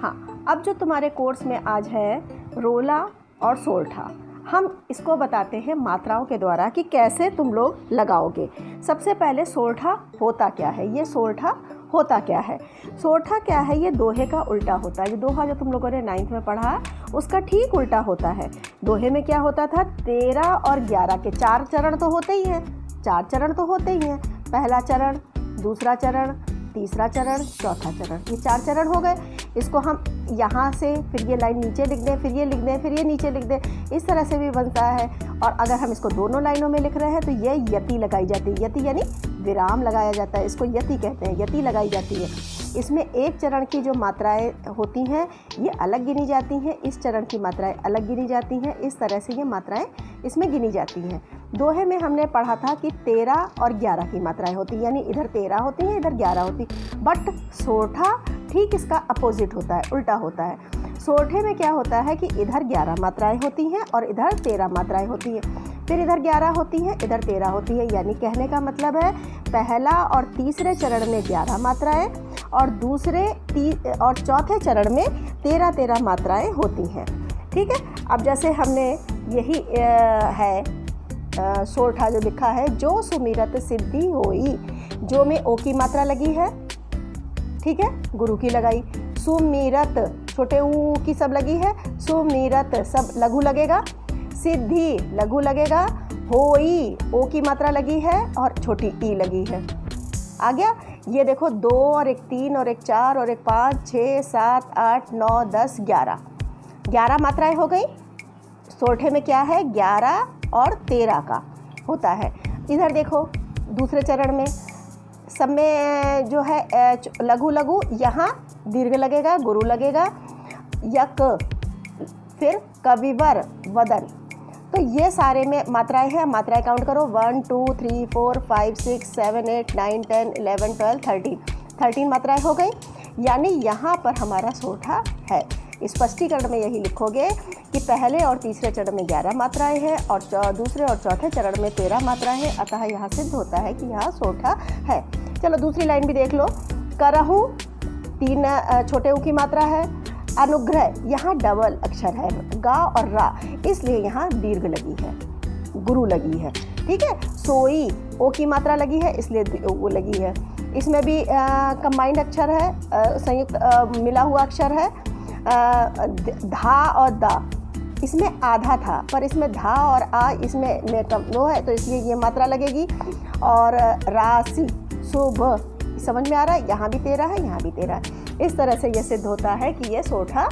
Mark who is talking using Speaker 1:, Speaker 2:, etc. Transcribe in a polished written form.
Speaker 1: हाँ, अब जो तुम्हारे कोर्स में आज है रोला और सोरठा, हम इसको बताते हैं मात्राओं के द्वारा कि कैसे तुम लोग लगाओगे। सबसे पहले सोरठा होता क्या है, ये सोरठा होता क्या है। सोरठा क्या है, ये दोहे का उल्टा होता है। ये दोहा जो तुम लोगों ने 9th में पढ़ा उसका ठीक उल्टा होता है। दोहे में क्या होता था, 13 और 11 के 4 चरण तो होते ही हैं, 4 चरण तो होते ही हैं। पहला चरण, दूसरा चरण, तीसरा चरण, चौथा चरण, ये 4 चरण हो गए। इसको हम यहाँ से फिर ये लाइन नीचे लिख दें, फिर ये लिख दें, फिर ये नीचे लिख दें, इस तरह से भी बनता है। और अगर हम इसको दोनों लाइनों में लिख रहे हैं तो ये यति लगाई जाती है। यति यानी विराम लगाया जाता है, इसको यति कहते हैं, यति लगाई जाती है। इसमें एक चरण की जो मात्राएं होती हैं ये अलग गिनी जाती हैं, इस चरण की मात्राएं अलग गिनी जाती हैं। इस तरह से ये मात्राएं इसमें गिनी जाती हैं। दोहे में हमने पढ़ा था कि 13 और 11 की मात्राएं होती हैं, यानी इधर 13 होती हैं, इधर 11 होती। बट सोरठा ठीक इसका अपोजिट होता है, उल्टा होता है। सोरठे में क्या होता है कि इधर 11 मात्राएं होती हैं और इधर 13 मात्राएं होती हैं, फिर इधर 11 होती है, इधर 13 होती है। यानी कहने का मतलब है पहला और तीसरे चरण में 11 मात्राएं और दूसरे और चौथे चरण में 13 मात्राएं होती हैं। ठीक है, अब जैसे हमने यही है सोरठा जो लिखा है, जो सुमिरत सिद्धि होई, जो में ओ की मात्रा लगी है, ठीक है, गुरु की लगाई। सुमिरत छोटे ऊ की सब लगी है, सुमिरत सब लघु लगेगा, सिद्धि लघु लगेगा, होई ओ की मात्रा लगी है और छोटी ई लगी है। आ गया। ये देखो 2 और एक 3 और एक 4 और एक 5 6 7 8 9 10 11 मात्राएं हो गई। सोरठे में क्या है, 11 और 13 का होता है। इधर देखो दूसरे चरण में सब में जो है लघु लघु, यहाँ दीर्घ लगेगा, गुरु लगेगा, यक, फिर कविवर, वदन। तो ये सारे में मात्राएं हैं। मात्राएं काउंट करो, 1 2 3 4 5 6 7 8 9 10 11 12 13 मात्राएं हो गई। यानी यहाँ पर हमारा सोरठा है। स्पष्टीकरण में यही लिखोगे कि पहले और तीसरे चरण में 11 मात्राएं हैं और दूसरे और चौथे चरण में 13 मात्राएं हैं, अतः यहाँ सिद्ध होता है कि यहाँ सोरठा है। चलो दूसरी लाइन भी देख लो। करहु 3 छोटे ऊ की मात्रा है। अनुग्रह यहाँ डबल अक्षर है, गा और रा, इसलिए यहाँ दीर्घ लगी है, गुरु लगी है। ठीक है, सोई ओ की मात्रा लगी है, इसलिए वो लगी है। इसमें भी कंबाइंड अक्षर है, संयुक्त मिला हुआ अक्षर है। धा और दा, इसमें आधा था पर इसमें धा और आ इसमें कम लो है, तो इसलिए ये मात्रा लगेगी। और राशि शुभ, समझ में आ रहा है, यहाँ भी 13 है, यहाँ भी 13 है। इस तरह से ये सिद्ध होता है कि ये सोरठा